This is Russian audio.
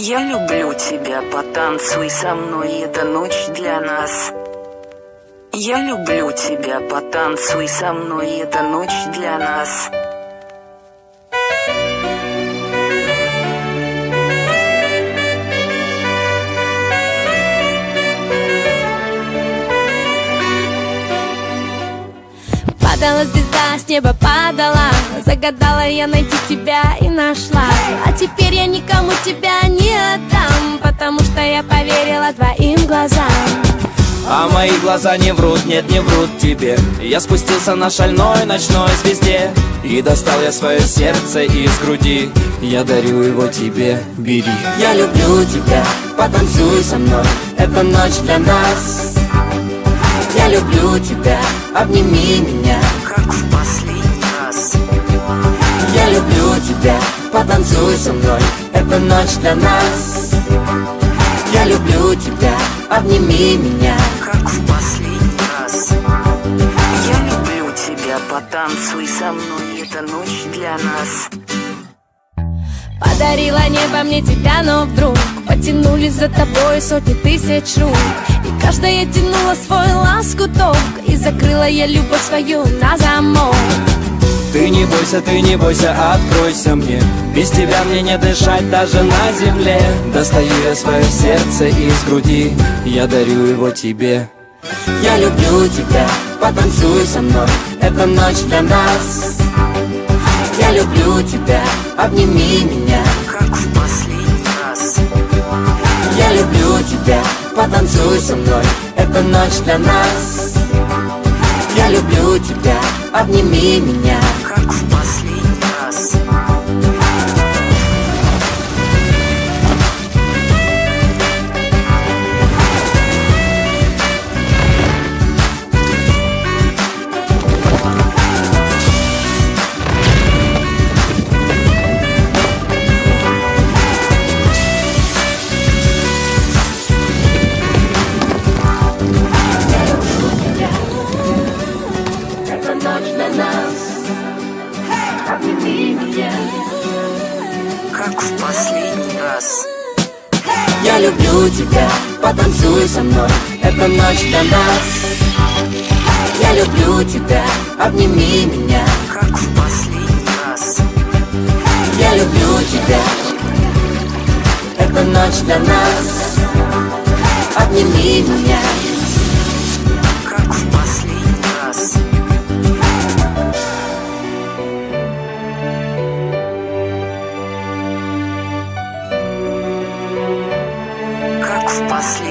Я люблю тебя, потанцуй со мной, эта ночь для нас. Я люблю тебя, потанцуй со мной, эта ночь для нас. Падала звезда, с неба падала, загадала я найти тебя и нашла. А теперь я никому тебя не отдам, потому что я поверила твоим глазам. А мои глаза не врут, нет, не врут тебе. Я спустился на шальной ночной звезде и достал я свое сердце из груди. Я дарю его тебе, бери. Я люблю тебя, потанцуй со мной, эта ночь для нас. Я люблю тебя, обними меня, как в последний раз. Я люблю тебя, потанцуй со мной, эта ночь для нас. Я люблю тебя, обними меня, как в последний раз. Я люблю тебя, потанцуй со мной, эта ночь для нас. Подарила небо мне тебя, но вдруг потянулись за тобой сотни тысяч рук. И каждая тянула свой лоскуток, и закрыла я любовь свою на замок. Ты не бойся, откройся мне. Без тебя мне не дышать даже на земле. Достаю я свое сердце из груди, я дарю его тебе. Я люблю тебя, потанцуй со мной, эта ночь для нас. Я люблю тебя, обними меня, как в последний раз. Я люблю тебя, потанцуй со мной, эта ночь для нас. Я люблю тебя, обними меня, как в последний раз. Как в последний раз. Я люблю тебя, потанцуй со мной, эта ночь для нас. Я люблю тебя, обними меня, как в последний раз. Я люблю тебя, эта ночь для нас. Обними меня, как в последний раз. Как в последний раз.